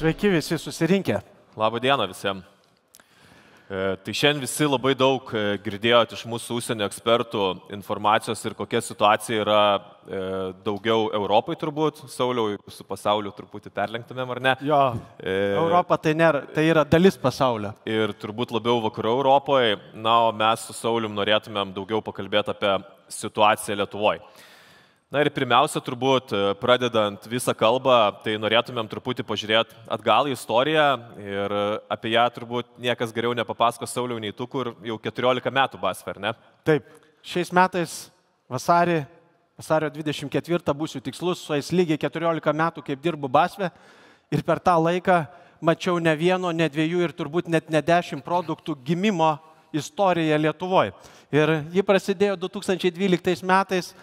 Sveiki visi susirinkę. Labą dieną visiems. Tai šiandien visi labai daug girdėjote iš mūsų užsienio ekspertų informacijos ir kokia situacija yra daugiau Europai turbūt. Sauliau, su pasauliu truputį perlenktumėm, ar ne? Jo, Europa tai yra dalis pasaulio. Ir turbūt labiau vakarų Europoje. Na, o mes su Saulium norėtumėm daugiau pakalbėti apie situaciją Lietuvoje. Na ir pirmiausia, turbūt, pradedant visą kalbą, tai norėtumėm truputį pažiūrėti atgal į istoriją ir apie ją turbūt niekas geriau nepapasako Sauliau nei tu, kur jau 14 metų BASF, ar ne? Taip, šiais metais vasario 24 būsiu tikslus, sueis lygiai 14 metų, kaip dirbu BASF ir per tą laiką mačiau ne vieno, ne dviejų ir turbūt net ne 10 produktų gimimo istoriją Lietuvoje. Ir ji prasidėjo 2012 metais,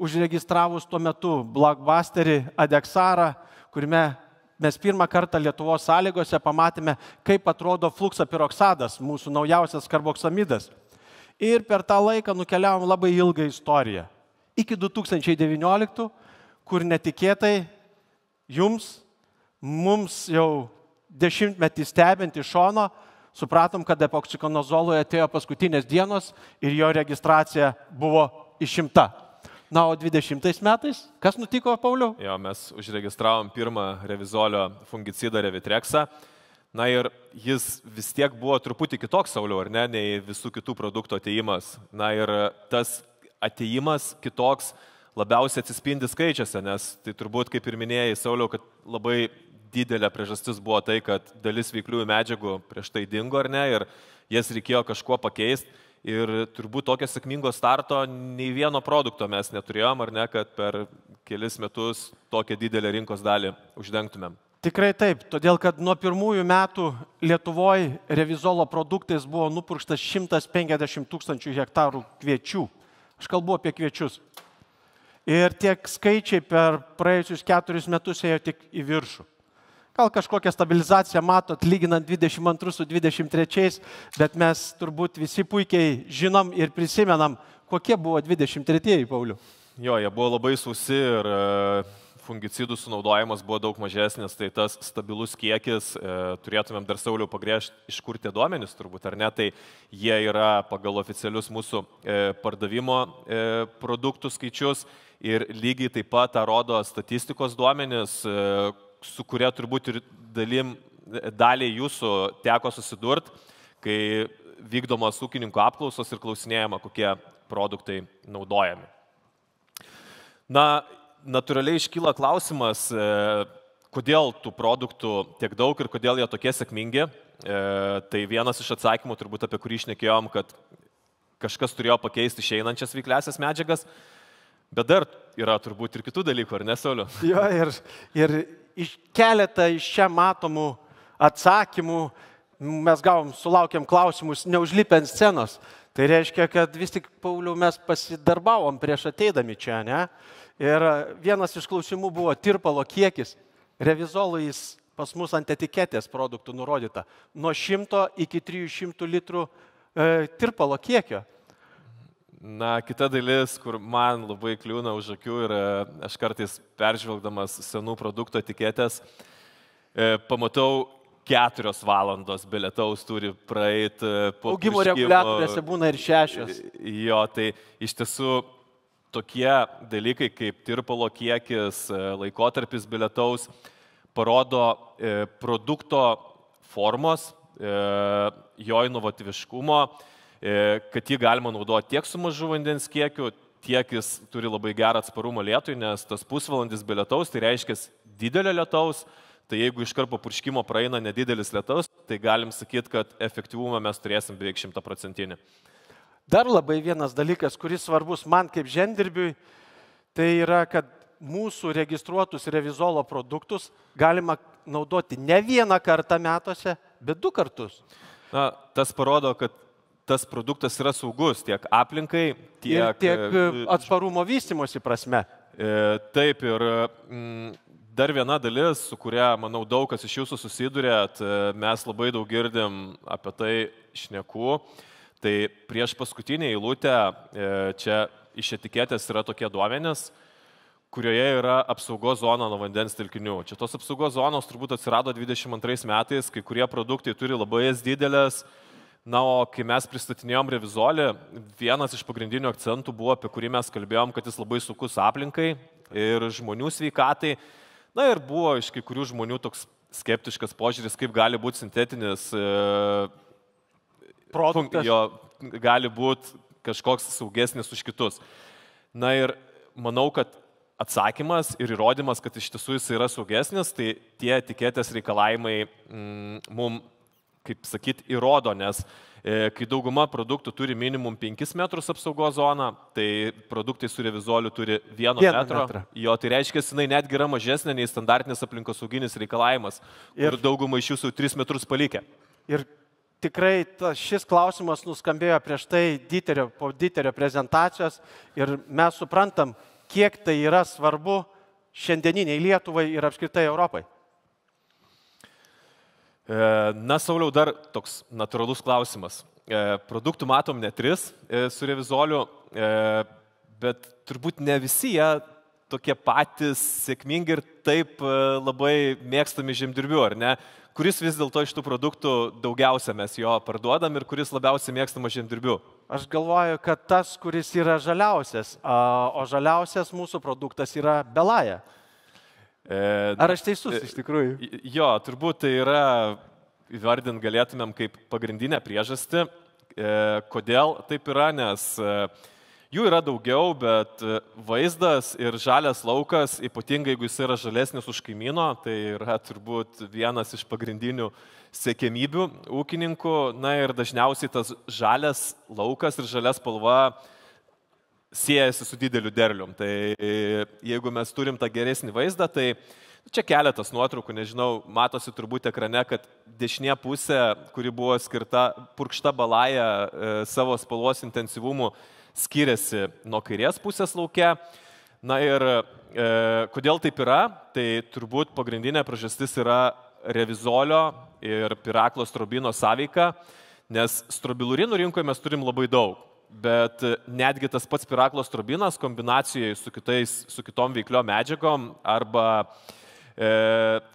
užregistravus tuo metu blockbusterį Adeksarą, kuriame mes pirmą kartą Lietuvos sąlygose pamatėme, kaip atrodo fluksapiroksadas, mūsų naujausias karboksamidas. Ir per tą laiką nukeliavom labai ilgą istoriją. Iki 2019, kur netikėtai mums jau 10-metį stebint iš šono, supratom, kad epoksikonazolui atėjo paskutinės dienos ir jo registracija buvo išimta. Na, o 20 metais, kas nutiko, Pauliau? Jo, mes užregistravom pirmą revizolio fungicidą Revitreksą. Na ir jis vis tiek buvo truputį kitoks, Sauliau, ar ne, nei visų kitų produktų atėjimas. Na ir tas atėjimas kitoks labiausiai atsispindi skaičiuose, nes tai turbūt, kaip ir minėjai, Sauliau, kad labai didelė priežastis buvo tai, kad dalis veikliųjų medžiagų prieš tai dingo, ar ne, ir jas reikėjo kažkuo pakeisti. Ir turbūt tokio sėkmingo starto nei vieno produkto mes neturėjom, ar ne, kad per kelis metus tokią didelę rinkos dalį uždengtumėm. Tikrai taip, todėl kad nuo pirmųjų metų Lietuvoje revizolo produktais buvo nupurkštas 150 000 hektarų kviečių. Aš kalbu apie kviečius. Ir tiek skaičiai per praėjusius 4 metus ėjo tik į viršų. Gal kažkokią stabilizaciją matot, lyginant 22 su 23, bet mes turbūt visi puikiai žinom ir prisimenam, kokie buvo 23, Pauliau. Jo, jie buvo labai sausi ir fungicidų sunaudojimas buvo daug mažesnis, tai tas stabilus kiekis, turėtumėm dar Sauliau pagrėžti, iš kur tie duomenys turbūt, ar ne, tai jie yra pagal oficialius mūsų pardavimo produktų skaičius ir lygiai taip pat tą rodo statistikos duomenys, su kuria turbūt ir daliai jūsų teko susidurti, kai vykdomos ūkininkų apklausos ir klausinėjama, kokie produktai naudojami. Na, natūraliai iškyla klausimas, kodėl tų produktų tiek daug ir kodėl jie tokie sėkmingi. Tai vienas iš atsakymų, turbūt apie kurį šnekėjom, kad kažkas turėjo pakeisti išeinančias veikliąsias medžiagas, bet dar yra turbūt ir kitų dalykų, ar ne, Sauliau? Jo, ir keletą iš čia matomų atsakymų mes sulaukėm klausimus neužlipę ant scenos. Tai reiškia, kad vis tik, Pauliau, mes pasidarbavom prieš ateidami čia, ne? Ir vienas iš klausimų buvo tirpalo kiekis. Revizolui jis pas mus ant etiketės produktų nurodyta. Nuo 100 iki 300 litrų tirpalo kiekio. Na, kita dalis, kur man labai kliūna už akių ir aš kartais peržvelgdamas senų produktų etiketės, pamatau 4 valandos be lietaus turi praeiti po augimo reguliatoriuose būna ir 6. Jo, tai iš tiesų tokie dalykai kaip tirpalo kiekis, laikotarpis be lietaus parodo produkto formos, jo inovatyviškumo, kad jį galima naudoti tiek su mažu vandens kiekiu, tiek jis turi labai gerą atsparumą lietui, nes tas pusvalandis be lietaus, tai reiškia didelio lietaus, tai jeigu iškart po purškimo praeina nedidelis lietaus, tai galim sakyti, kad efektyvumą mes turėsim beveik 100%. Dar labai vienas dalykas, kuris svarbus man kaip žemdirbiui, tai yra, kad mūsų registruotus revizolo produktus galima naudoti ne vieną kartą metuose, bet 2 kartus. Na, tas parodo, kad tas produktas yra saugus tiek aplinkai, tiek atsparumo vystimosi prasme. Taip, ir dar viena dalis, su kuria, manau, daug kas iš jūsų susidurėt, mes labai daug girdim apie tai šnekų. Tai prieš paskutinę eilutę čia iš etiketės yra tokie duomenys, kurioje yra apsaugos zona nuo vandens telkinių. Čia tos apsaugos zonos turbūt atsirado 22 metais, kai kurie produktai turi labai jas didelės. Na, o kai mes pristatinėjom Revizolį, vienas iš pagrindinių akcentų buvo, apie kurį mes kalbėjom, kad jis labai saugus aplinkai ir žmonių sveikatai. Na ir buvo iš kai kurių žmonių toks skeptiškas požiūris, kaip gali būti sintetinis produktas. Jo gali būti kažkoks saugesnis už kitus. Na ir manau, kad atsakymas ir įrodymas, kad iš tiesų jis yra saugesnis, tai tie etiketės reikalavimai mums, kaip sakyti, įrodo, nes kai dauguma produktų turi minimum 5 metrus apsaugos zoną, tai produktai su Revizoliu turi 1 metro. Jo, tai reiškia, jinai netgi yra mažesnė nei standartinis aplinkosauginis reikalavimas, ir dauguma iš jūsų 3 metrus palikę. Ir tikrai šis klausimas nuskambėjo prieš tai po Diterio prezentacijos ir mes suprantam, kiek tai yra svarbu šiandieniniai Lietuvai ir apskritai Europai. Na, Sauliau, dar toks natūralus klausimas. Produktų matom ne 3 su Revizoliu, bet turbūt ne visi jie tokie patys sėkmingi ir taip labai mėgstami žemdirbių, ar ne? Kuris vis dėlto iš tų produktų daugiausia mes jo parduodam ir kuris labiausiai mėgstama žemdirbių? Aš galvoju, kad tas, kuris yra žaliausias, o žaliausias mūsų produktas yra Belaja. Ar aš teisus iš tikrųjų? Jo, turbūt tai yra, įvardint galėtumėm kaip pagrindinę priežastį. Kodėl taip yra, nes jų yra daugiau, bet vaizdas ir žalias laukas, ypatingai jeigu jis yra žalesnis už kaimyno, tai yra turbūt vienas iš pagrindinių siekiamybių ūkininkų. Na ir dažniausiai tas žalias laukas ir žalia spalva siejasi su dideliu derlium. Tai jeigu mes turim tą geresnį vaizdą, tai čia keletas nuotraukų, nežinau, matosi turbūt ekrane, kad dešinė pusė, kuri buvo skirta purkšta Belaja savo spalvos intensyvumu, skiriasi nuo kairės pusės lauke. Na ir kodėl taip yra, tai turbūt pagrindinė priežastis yra Revizolio ir Piraklo strobino sąveika, nes strobilurinų rinkoje mes turim labai daug. Bet netgi tas pats Piraklo strobinas kombinacijoje su kitom veikliom medžiagom arba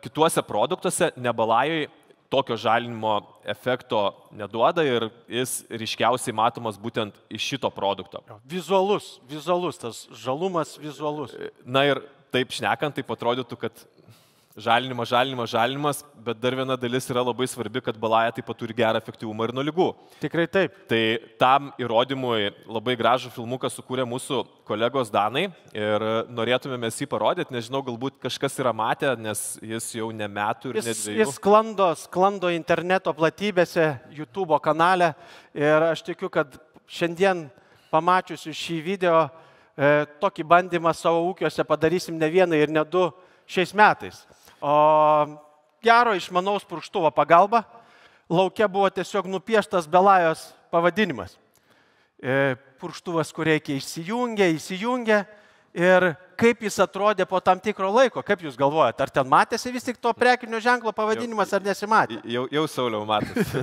kituose produktuose Belajoje tokio žalinimo efekto neduoda ir jis ryškiausiai matomas būtent iš šito produkto. Vizualus, tas žalumas vizualus. Na ir taip šnekant, taip atrodytų, kad žalinimas, bet dar viena dalis yra labai svarbi, kad Belaja taip pat turi gerą efektyvumą ir nuo ligų. Tikrai taip. Tai tam įrodymui labai gražų filmuką sukūrė mūsų kolegos danai ir norėtume mes jį parodyti, nežinau, galbūt kažkas yra matę, nes jis jau ne metų ir ne 2. Jis sklando interneto platybėse, YouTube kanale ir aš tikiu, kad šiandien pamačiusiu šį video, tokį bandymą savo ūkiuose padarysim ne vieną ir ne 2 šiais metais. O gero išmanaus purkštuvo pagalba lauke buvo tiesiog nupieštas Belajos pavadinimas. Purkštuvas, kur reikia įsijungia ir kaip jis atrodė po tam tikro laiko, kaip jūs galvojate, ar ten matėsi vis tik to prekinio ženklo pavadinimas ar nesimatė? Jau Sauliau matosi.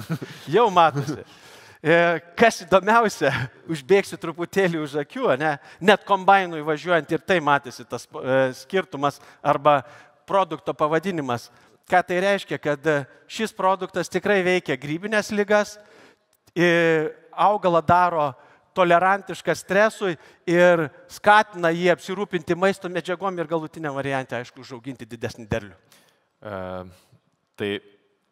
Jau matosi. Kas įdomiausia, užbėgsiu truputėlį už akių, net kombainui važiuojant ir tai matėsi tas skirtumas arba produkto pavadinimas. Ką tai reiškia, kad šis produktas tikrai veikia grybinės ligas, augalą daro tolerantišką stresui ir skatina jį apsirūpinti maisto medžiagom ir galutiniam variante, aišku, užauginti didesnį derlių. Tai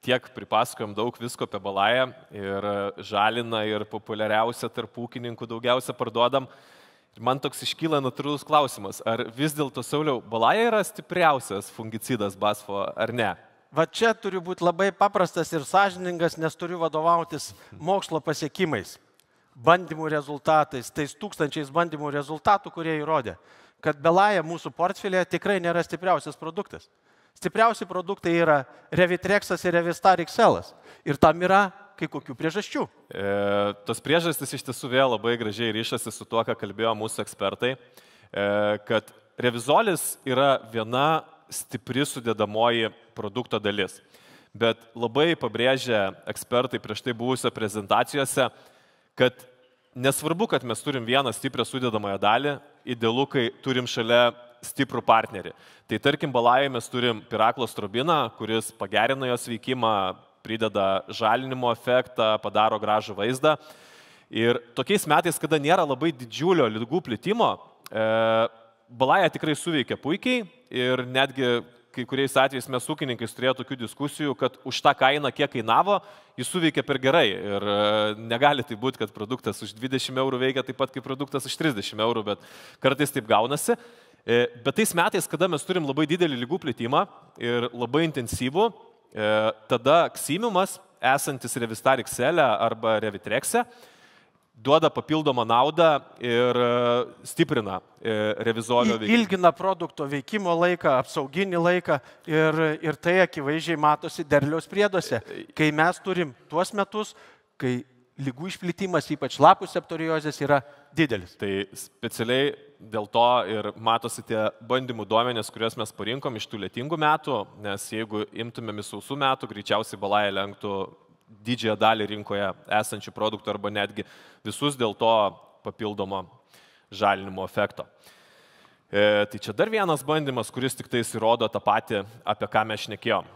tiek pripasakojom daug visko apie Belają ir žalina ir populiariausia tarp ūkininkų daugiausia parduodam. Ir man toks iškyla natūralus klausimas, ar vis dėlto, Sauliau, Belaja yra stipriausias fungicidas BASFO ar ne? Va čia turiu būti labai paprastas ir sąžiningas, nes turiu vadovautis mokslo pasiekimais, bandymų rezultatais, tais tūkstančiais bandymų rezultatų, kurie įrodė, kad Belaja mūsų portfelėje tikrai nėra stipriausias produktas. Stipriausi produktai yra Revitrexas ir Revistar XL. Ir tam yra kai kokių priežasčių. Tos priežastys iš tiesų vėl labai gražiai ryšasi su tuo, ką kalbėjo mūsų ekspertai, kad Revizolis yra viena stipri sudėdamoji produkto dalis. Bet labai pabrėžia ekspertai prieš tai buvusio prezentacijose, kad nesvarbu, kad mes turim vieną stiprią sudėdamąją dalį, idealu, kai turim šalia stiprų partnerį. Tai tarkim, Balajoje mes turim Piraklo strobiną, kuris pagerina jos veikimą, prideda žalinimo efektą, padaro gražų vaizdą. Ir tokiais metais, kada nėra labai didžiulio ligų plitimo, Balaja tikrai suveikia puikiai ir netgi kai kuriais atvejais mes ūkininkais turėjo tokių diskusijų, kad už tą kainą, kiek kainavo, jis suveikia per gerai. Ir negali tai būti, kad produktas už 20 eurų veikia taip pat kaip produktas už 30 eurų, bet kartais taip gaunasi. Bet tais metais, kada mes turim labai didelį ligų plitimą ir labai intensyvų, tada Ximiumas, esantis Revistar XL arba Revitrexe, duoda papildomą naudą ir stiprina revizorio veikimą. Ilgina produkto veikimo laiką, apsauginį laiką ir tai akivaizdžiai matosi derliaus prieduose. Kai mes turim tuos metus, kai ligų išplitimas, ypač lapų septoriozės, yra didelis. Tai specialiai dėl to ir matosi tie bandymų duomenės, kuriuos mes parinkom iš tų lietingų metų, nes jeigu imtumėm į sausų metų, greičiausiai Balaja lenktų didžiąją dalį rinkoje esančių produktų arba netgi visus dėl to papildomo žalinimo efekto. Tai čia dar vienas bandymas, kuris tik tais įrodo tą patį, apie ką mes šnekėjom.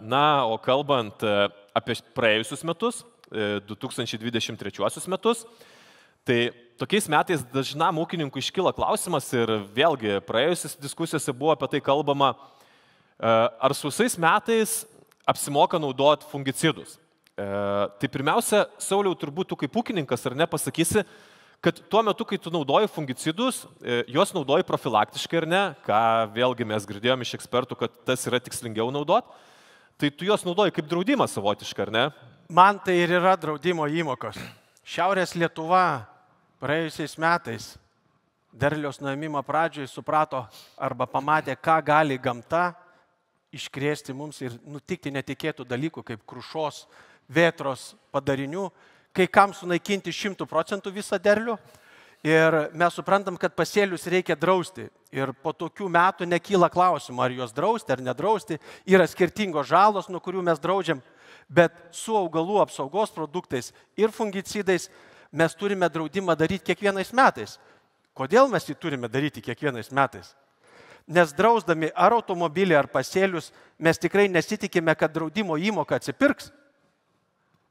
Na, o kalbant apie praėjusius metus, 2023 metus, tai tokiais metais dažnam ūkininkui iškyla klausimas ir vėlgi praėjusios diskusijose buvo apie tai kalbama, ar sausais metais apsimoka naudoti fungicidus. Tai pirmiausia, Sauliau, turbūt tu kaip ūkininkas ar ne pasakysi, kad tuo metu, kai tu naudoji fungicidus, juos naudoji profilaktiškai ar ne, ką vėlgi mes girdėjom iš ekspertų, kad tas yra tikslingiau naudoti, tai tu juos naudoji kaip draudimą savotiškai, ar ne? Man tai ir yra draudimo įmokos. Šiaurės Lietuva praėjusiais metais derliaus nuėmimo pradžioje suprato arba pamatė, ką gali gamta iškrėsti mums ir nutikti netikėtų dalykų, kaip krušos, vėtros padarinių, kai kam sunaikinti 100% visą derlių. Ir mes suprantam, kad pasėlius reikia drausti. Ir po tokių metų nekyla klausimų, ar juos drausti, ar nedrausti. Yra skirtingos žalos, nuo kurių mes draudžiam. Bet su augalų apsaugos produktais ir fungicidais mes turime draudimą daryti kiekvienais metais. Kodėl mes jį turime daryti kiekvienais metais? Nes drausdami ar automobilį, ar pasėlius, mes tikrai nesitikime, kad draudimo įmoka atsipirks.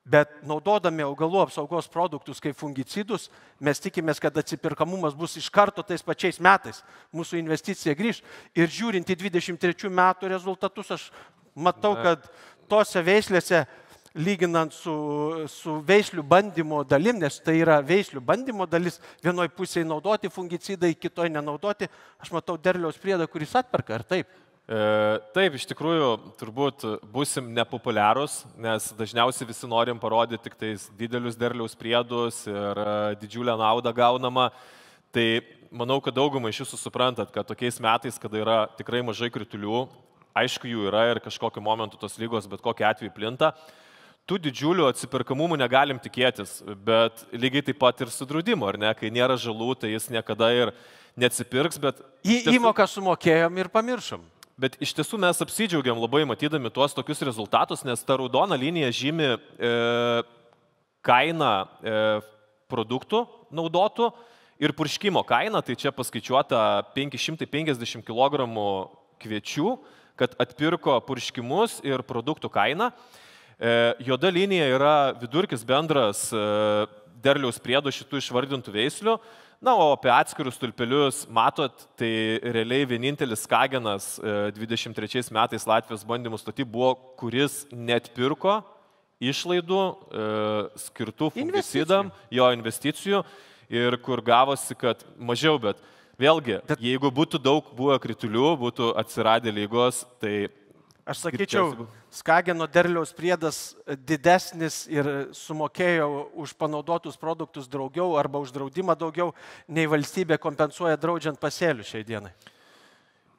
Bet naudodami augalų apsaugos produktus kaip fungicidus, mes tikimės, kad atsipirkamumas bus iš karto tais pačiais metais. Mūsų investicija grįž. Ir žiūrint į 23 metų rezultatus, aš matau, kad tose veislėse, lyginant su veislių bandymo dalim, nes tai yra veislių bandymo dalis, vienoj pusėje naudoti fungicidai, kitoj nenaudoti, aš matau derliaus priedą, kuris atperka, ar taip? Taip, iš tikrųjų, turbūt busim nepopuliarūs, nes dažniausiai visi norim parodyti tik tais didelius derliaus priedus ir didžiulę naudą gaunama. Tai manau, kad daugumai iš jūsų suprantat, kad tokiais metais, kada yra tikrai mažai kritulių, aišku, jų yra ir kažkokiu momentu tos lygos bet kokiu atveju plinta, tų didžiulių atsiperkamumų negalim tikėtis, bet lygiai taip pat ir su draudimu, ar ne? Kai nėra žalų, tai jis niekada ir neatsipirks, bet... Įmoką sumokėjom ir pamiršom. Bet iš tiesų mes apsidžiaugiam labai matydami tuos tokius rezultatus, nes ta raudona linija žymi kainą produktų naudotų ir purškimo kainą, tai čia paskaičiuota 550 kg kviečių, kad atpirko purškimus ir produktų kainą. Juoda linija yra vidurkis bendras derliaus priedo šitų išvardintų veislių. Na, o apie atskirus stulpelius matot, tai realiai vienintelis Skagenas 23 metais Latvijos bandymų stoty buvo, kuris neatpirko išlaidų skirtų fungicidam, jo investicijų ir kur gavosi, kad mažiau, bet vėlgi, jeigu būtų daug buvę kritulių, būtų atsiradę lygos, tai... Aš sakyčiau, Skageno derliaus priedas didesnis ir sumokėjo už panaudotus produktus daugiau arba už draudimą daugiau, nei valstybė kompensuoja draudžiant pasėlių šiai dienai.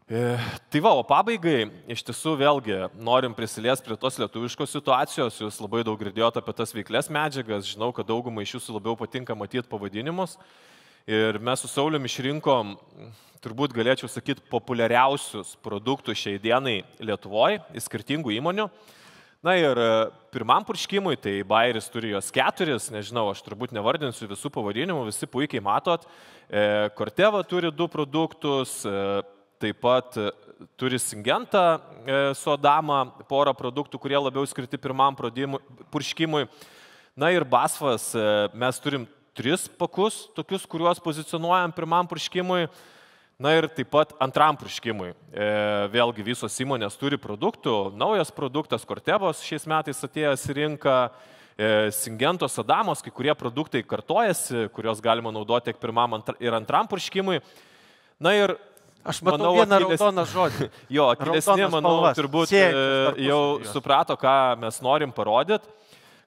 Tai va, o pabaigai, iš tiesų vėlgi norim prisiliesti prie tos lietuviškos situacijos, jūs labai daug girdėjote apie tas veiklias medžiagas, žinau, kad daugumai iš jūsų labiau patinka matyti pavadinimus. Ir mes su Saulium išrinkom, turbūt galėčiau sakyti, populiariausius produktus šiai dienai Lietuvoje, iš skirtingų įmonių. Na ir pirmam purškimui, tai Bayeris turi jos 4, nežinau, aš turbūt nevardinsiu visų pavadinimų, visi puikiai matot. Corteva turi 2 produktus, taip pat turi Syngenta su Adama, porą produktų, kurie labiau skirti pirmam purškimui. Na ir BASFas, mes turim 3 pakus, tokius, kuriuos pozicionuojam pirmam purškimui. Na ir taip pat antram purškimui. Vėlgi visos įmonės turi produktų. Naujas produktas Cortevos šiais metais atėjęs į rinką. Syngentos Adamos, kai kurie produktai kartojasi, kuriuos galima naudoti tiek pirmam ir antram purškimui. Na ir aš matau vieną raudoną žodį. Jo, akylesnė, manau, turbūt jau suprato, ką mes norim parodyti,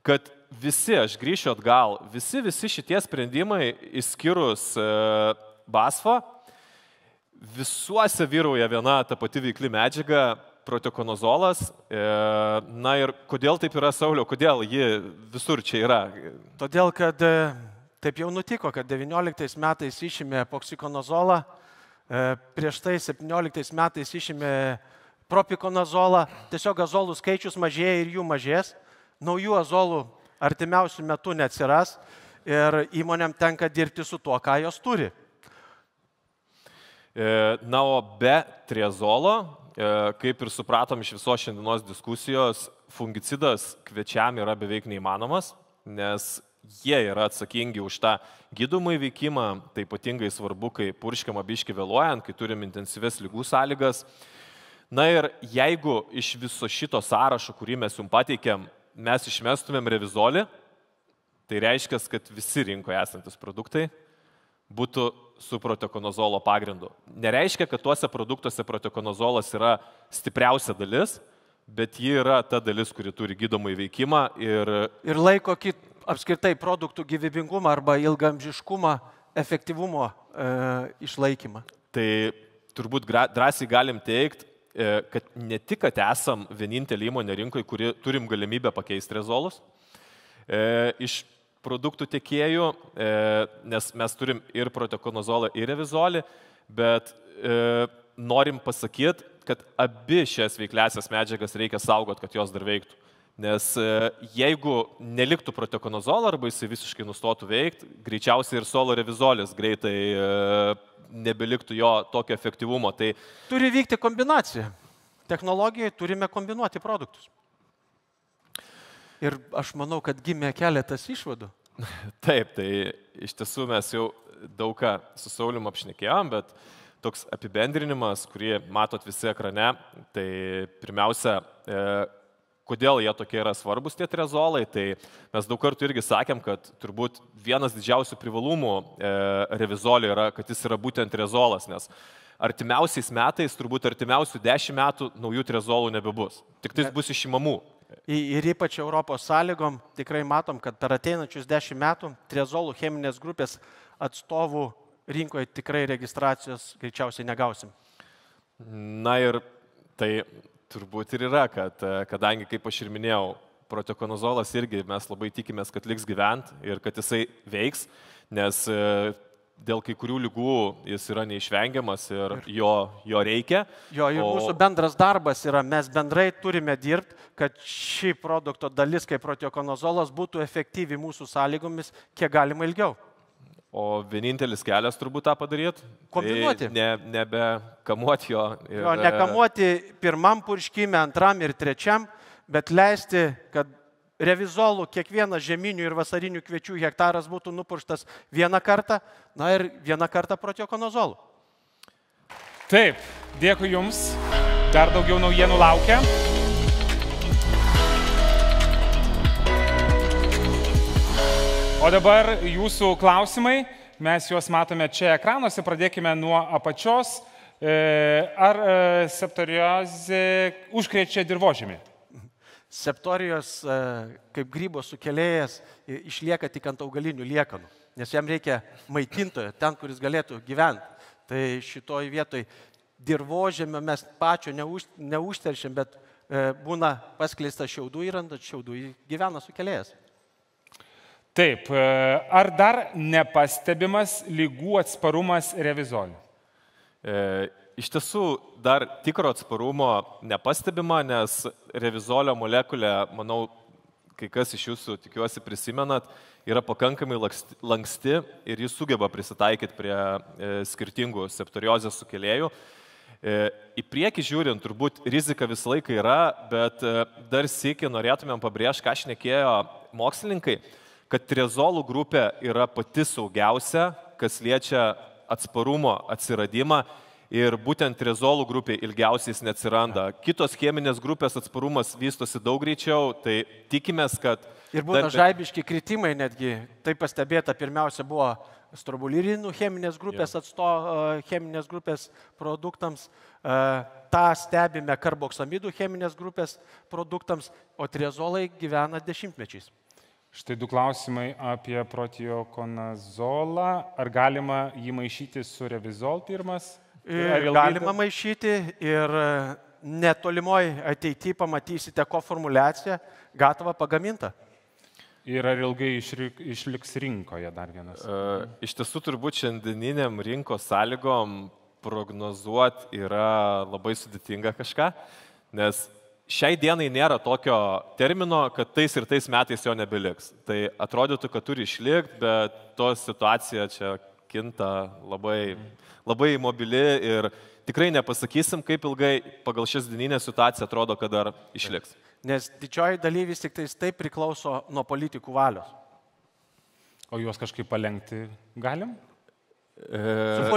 kad visi, aš grįšiu atgal, visi šitie sprendimai, išskyrus BASFą, visuose vyrauja viena ta pati veikli medžiaga, proteokonozolas. Na ir kodėl taip yra, Sauliau, kodėl ji visur čia yra? Todėl, kad taip jau nutiko, kad 19 metais išėmė epoksikonozolą, prieš tai 17 metais išėmė propikonozolą, tiesiog azolų skaičius mažėja ir jų mažės, naujų azolų artimiausių metų neatsiras ir įmonėm tenka dirbti su tuo, ką jos turi. Na, o be triazolo, kaip ir supratom iš visos šiandienos diskusijos, fungicidas kviečiam yra beveik neįmanomas, nes jie yra atsakingi už tą gydomąjį veikimą, tai ypatingai svarbu, kai purškiama biški vėluojant, kai turim intensyves lygų sąlygas. Na ir jeigu iš viso šito sąrašo, kurį mes jums pateikėm, mes išmestumėm revizolį, tai reiškia, kad visi rinkoje esantis produktai būtų su proteokonozolo pagrindu. Nereiškia, kad tuose produktuose proteokonozolas yra stipriausia dalis, bet ji yra ta dalis, kuri turi gydomąjį veikimą ir laiko apskritai produktų gyvybingumą arba ilgamžiškumą, efektyvumo išlaikymą. Tai turbūt drąsiai galim teikti, kad ne tik, kad esam vienintelė įmonė rinkoje, kuri turim galimybę pakeisti rezolus iš produktų tiekėjų, nes mes turim ir proteokonozolą, ir revizolį, bet norim pasakyti, kad abi šias veikliasias medžiagas reikia saugot, kad jos dar veiktų. Nes jeigu neliktų proteokonozolo arba jisai visiškai nustotų veikti, greičiausiai ir solo revizolis greitai nebeliktų jo tokio efektyvumo. Tai turi vykti kombinacija. Technologijai turime kombinuoti produktus. Ir aš manau, kad gimė keletas išvadų. Taip, tai iš tiesų mes jau daug ką su Saulium apšnekėjom, bet toks apibendrinimas, kurį matot visi ekrane, tai pirmiausia, kodėl jie tokie yra svarbus tie triazolai, tai mes daug kartų irgi sakėm, kad turbūt vienas didžiausių privalumų revizolio yra, kad jis yra būtent triazolas, nes artimiausiais metais, turbūt artimiausių 10 metų naujų triazolų nebebus, tik tai bus išimamų. Ir ypač Europos sąlygom tikrai matom, kad per ateinančius 10 metų triazolų cheminės grupės atstovų rinkoje tikrai registracijos greičiausiai negausim. Na ir tai turbūt ir yra, kad kadangi, kaip aš ir minėjau, proteokonozolas irgi mes labai tikimės, kad liks gyvent ir kad jisai veiks, nes dėl kai kurių lygų jis yra neišvengiamas ir jo reikia. Ir mūsų bendras darbas yra, mes bendrai turime dirbti, kad ši produkto dalis, kaip proteokonozolas, būtų efektyvi mūsų sąlygomis, kiek galima ilgiau. O vienintelis kelias turbūt tą padaryti? Kombinuoti. Tai nebekamuoti jo. Nekamuoti pirmam purškime, antram ir trečiam, bet leisti, kad revizolų kiekvienas žieminių ir vasarinių kviečių hektaras būtų nupurštas vieną kartą, na ir vieną kartą proteokonozolų. Taip, dėkui Jums. Dar daugiau naujienų laukia. O dabar Jūsų klausimai. Mes juos matome čia ekranuose. Pradėkime nuo apačios. Ar septoriozė užkrečia dirvožemį? Septorijos kaip grybo sukėlėjas išlieka tik ant augalinių liekanų, nes jam reikia maitintojo ten, kuris galėtų gyventi. Tai šitoj vietoj dirvožemio mes pačio neužteršiam, bet būna paskleista šiaudų ir ant šiaudų gyvena sukėlėjas. Taip, ar dar nepastebimas lygų atsparumas revizoliu? Iš tiesų, dar tikro atsparumo nepastebima, nes revizolio molekulė, manau, kai kas iš jūsų, tikiuosi, prisimenat, yra pakankamai lanksti ir jis sugeba prisitaikyti prie skirtingų septoriozės sukėlėjų. Į priekį žiūrint, turbūt rizika visą laiką yra, bet dar sykį norėtumėm pabrėžti, ką šnekėjo mokslininkai, kad triazolų grupė yra pati saugiausia, kas liečia atsparumo atsiradimą. Ir būtent triazolų grupė ilgiausiai neatsiranda. Kitos cheminės grupės atsparumas vystosi daug greičiau, tai tikimės, kad... Ir būna žaibiški kritimai netgi. Tai pastebėta, pirmiausia buvo strobulirinų cheminės grupės cheminės grupės produktams. Ta stebime karboksamidų cheminės grupės produktams, o triazolai gyvena dešimtmečiais. Štai 2 klausimai apie proteokonazolą. Ar galima jį maišyti su revizol pirmas? Galima maišyti ir netolimoje ateityje pamatysite koformulaciją gatavą pagamintą. Ir ar ilgai išliks rinkoje dar vienas? Iš tiesų turbūt šiandieniniam rinkos sąlygom prognozuoti yra labai sudėtinga kažką, nes šiai dienai nėra tokio termino, kad tais ir tais metais jo nebeliks. Tai atrodytų, kad turi išlikti, bet to situacija čia kinta labai mobili ir tikrai nepasakysim, kaip ilgai pagal šias dieninę situaciją atrodo, kad dar išliks. Nes didžioji dalyvis tik taip priklauso nuo politikų valios. O juos kažkaip palengti galim? Su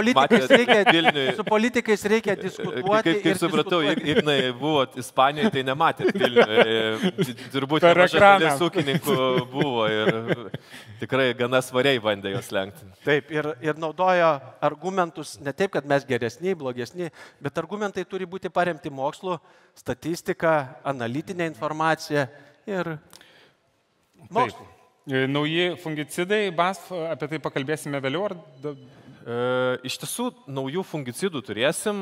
politikais reikia diskutuoti. Kaip supratau, Ignai buvo Ispanijoje, tai nematėt Vilniuje. Turbūt nemažai dalis ūkininkų buvo ir tikrai gana svariai bandė jos lenkti. Taip, ir naudojo argumentus ne taip, kad mes geresni, blogesni, bet argumentai turi būti paremti mokslu, statistika, analitinė informacija ir mokslu. Nauji fungicidai, BASF, apie tai pakalbėsime vėliau. Iš tiesų, naujų fungicidų turėsim.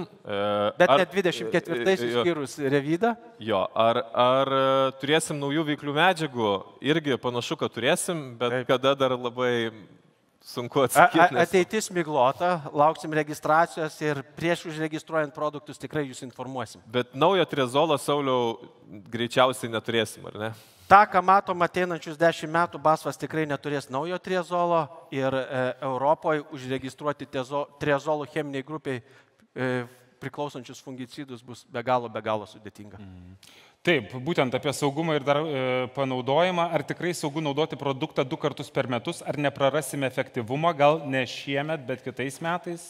Bet ne 24-ais išskyrus revidą. Jo, ar turėsim naujų veiklių medžiagų? Irgi panašu, kad turėsim, bet taip. Kada dar labai sunku atsakyti. Ateitis miglota, lauksim registracijos ir prieš užregistruojant produktus tikrai jūs informuosim. Bet naujo triazolo, Sauliau, greičiausiai neturėsim, ar ne? Ta, ką matom ateinančius 10 metų, BASF tikrai neturės naujo triazolo ir Europoje užregistruoti triazolų cheminiai grupiai priklausančius fungicidus bus be galo sudėtinga. Taip, būtent apie saugumą ir dar panaudojimą. Ar tikrai saugu naudoti produktą 2 kartus per metus, ar neprarasime efektyvumą, gal ne šiemet, bet kitais metais?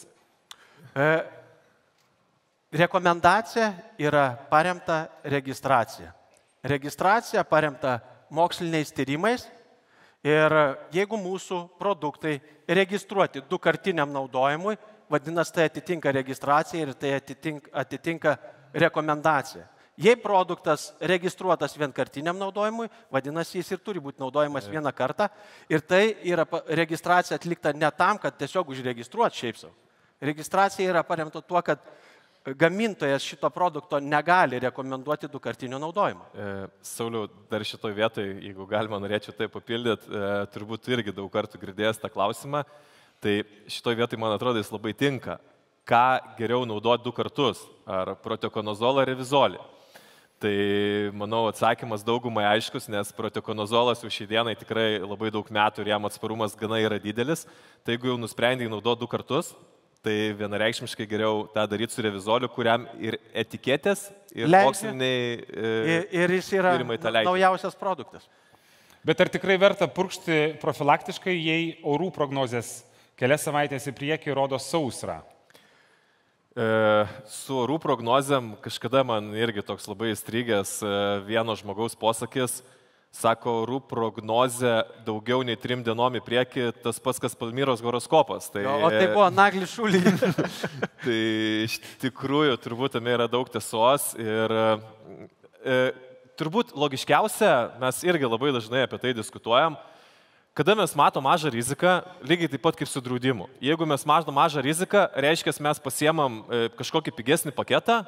Rekomendacija yra paremta registracija. Registracija paremta moksliniais tyrimais ir jeigu mūsų produktai registruoti 2-kartiniam naudojimui, vadinasi, tai atitinka registraciją ir tai atitinka rekomendaciją. Jei produktas registruotas 1-kartiniam naudojimui, vadinasi, jis ir turi būti naudojamas 1 kartą ir tai yra registracija atlikta ne tam, kad tiesiog užregistruoti šiaip savo. Registracija yra paremta tuo, kad gamintojas šito produkto negali rekomenduoti 2-kartinio naudojimo. Sauliau, dar šitoj vietoj, jeigu galima, norėčiau tai papildyti, turbūt irgi daug kartų girdėjęs tą klausimą, tai šitoj vietoj, man atrodo, jis labai tinka. Ką geriau naudoti 2 kartus? Ar proteokonazolą, ar revizolį? Tai, manau, atsakymas daugumai aiškus, nes proteokonazolas jau šį dieną tikrai labai daug metų ir jam atsparumas gana yra didelis. Tai jeigu jau nusprendai naudoti 2 kartus, tai vienareikšmiškai geriau tą daryti su revizoliu, kuriam ir etiketės, ir moksliniai ir jis yra naujausias produktas. Bet ar tikrai verta purkšti profilaktiškai, jei orų prognozės kelias savaitės į priekį rodo sausrą? Su orų prognozėm kažkada man irgi toks labai įstrigęs vieno žmogaus posakis. Sako, orų prognozė daugiau nei 3 dienom į priekį, tas pats, kas Palmyros horoskopas. Tai, o tai buvo nagli šūlį. Tai iš tikrųjų turbūt tame yra daug tiesos ir turbūt logiškiausia, mes irgi labai dažnai apie tai diskutuojam, kada mes matom mažą riziką, lygiai taip pat kaip su draudimu. Jeigu mes matom mažą riziką, reiškia, mes pasiemam kažkokį pigesnį paketą,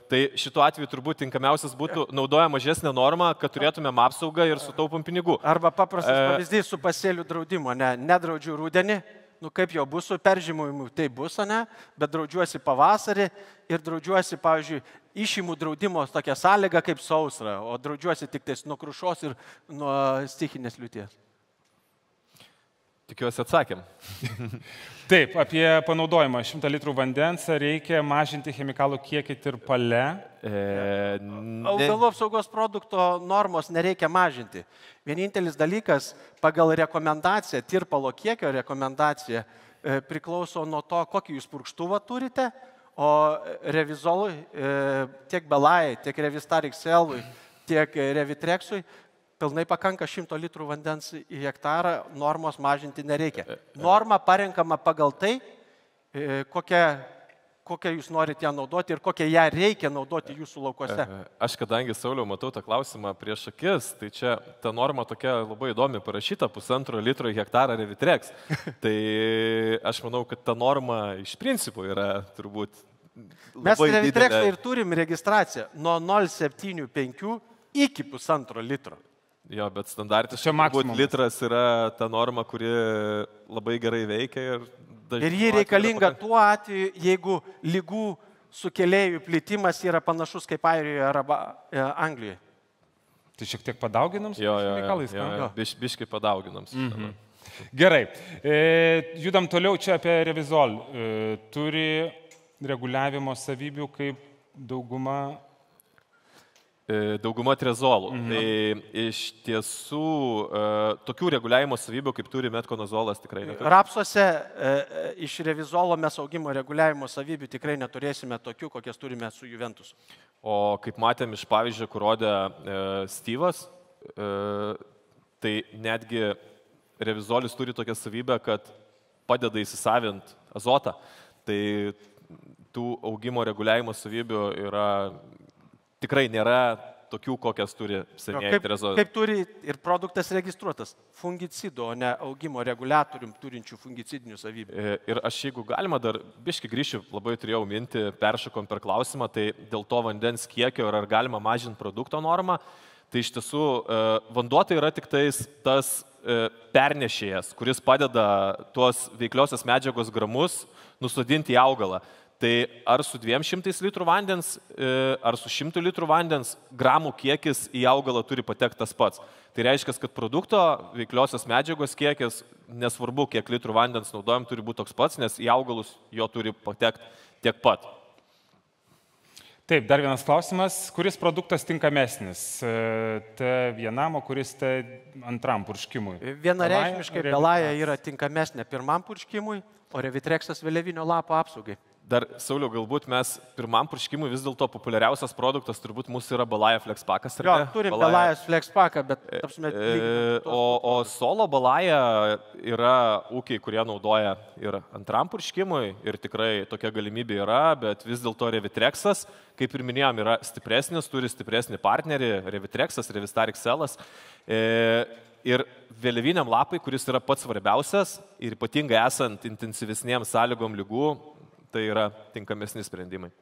tai šituo atveju turbūt tinkamiausias būtų naudoja mažesnę normą, kad turėtumėm apsaugą ir sutaupom pinigų. Arba paprastas pavyzdys su pasėlių draudimu. Nedraudžiu rudenį, Nu, kaip jau bus su peržymojimu, tai bus, ne? Bet draudžiuosi pavasarį ir draudžiuosi, pavyzdžiui, išimų draudimo tokia sąlyga kaip sausra, o draudžiuosi tik tais nuo krušos ir nuo stichinės liūties. Tikiuosi atsakėm. Taip, apie panaudojimą 100 litrų vandens reikia mažinti chemikalų kiekį tirpale. Augalų apsaugos produkto normos nereikia mažinti. Vienintelis dalykas, pagal rekomendaciją, tirpalo kiekio rekomendaciją, priklauso nuo to, kokį jūs purkštuvą turite, o revizolui, tiek Belajai, tiek Revistar XL, tiek Revitrexui, pilnai pakanka 100 litrų vandens į hektarą, normos mažinti nereikia. Norma parenkama pagal tai, kokią jūs norite ją naudoti ir kokią ją reikia naudoti jūsų laukose. Aš kadangi, Sauliau, matau tą klausimą prieš akis, tai čia ta norma tokia labai įdomi parašyta, 1,5 litro į hektarą Revitrex. Tai aš manau, kad ta norma iš principo yra turbūt Mes labai Revitrex'e didelė. ir turim registraciją nuo 0,75 iki 1,5 litro. Jo, bet standartiškai Čia maksimumas. litras yra ta norma, kuri labai gerai veikia. Ir ji reikalinga tuo atveju, jeigu lygų sukėlėjų plitimas yra panašus kaip Airijoje arba Anglijoje. Tai šiek tiek padauginam su chemikalais. Biškai padauginam. Gerai, judam toliau čia apie Revizol. Turi reguliavimo savybių kaip dauguma trezolų. Tai iš tiesų tokių reguliavimo savybių, kaip turi metkonazolas, tikrai neturi. Rapsuose iš Revizolo mes augimo reguliavimo savybių tikrai neturėsime tokių, kokias turime su Juventusu. O kaip matėm iš pavyzdžio, kur rodė Styvas, tai netgi Revizolis turi tokią savybę, kad padeda įsisavinti azotą. Tai tų augimo reguliavimo savybių yra tikrai nėra tokių, kokias turi senieji trezolai. Kaip turi ir produktas registruotas fungicido, o ne augimo reguliatorium turinčių fungicidinių savybių. Ir aš, jeigu galima, dar biškai grįšiu, labai turėjau mintį, peršokom per klausimą, tai dėl to vandens kiekio ir ar galima mažinti produkto normą, tai iš tiesų vanduo tai yra tik tas pernešėjas, kuris padeda tuos veikliosios medžiagos gramus nusodinti į augalą. Tai ar su 200 litrų vandens, ar su 100 litrų vandens gramų kiekis į augalą turi patekti tas pats. Tai reiškia, kad produkto veikliosios medžiagos kiekis, nesvarbu, kiek litrų vandens naudojam, turi būti toks pats, nes į augalus jo turi patekti tiek pat. Taip, dar vienas klausimas. Kuris produktas tinkamesnis? T1, o kuris T2 purškimui? Vienareikšmiškai Belaja yra tinkamesnė pirmam purškimui, o Revitrexas vėliavinio lapo apsaugai. Dar, Sauliau, galbūt mes pirmam purškimui vis dėlto populiariausias produktas turbūt mūsų yra Belaja Flexpakas. Jo, turim Belaja Flexpaką, bet o solo Belaja yra ūkiai, kurie naudoja ir antram purškimui ir tikrai tokia galimybė yra, bet vis dėlto Revitrexas, kaip ir minėjom, yra stipresnis, turi stipresnį partnerį, Revitrexas, Revistar XL. Ir vėliaviniam lapai, kuris yra pats svarbiausias ir ypatingai esant intensyvesniems sąlygom lygų, tai yra tinkamesni sprendimai.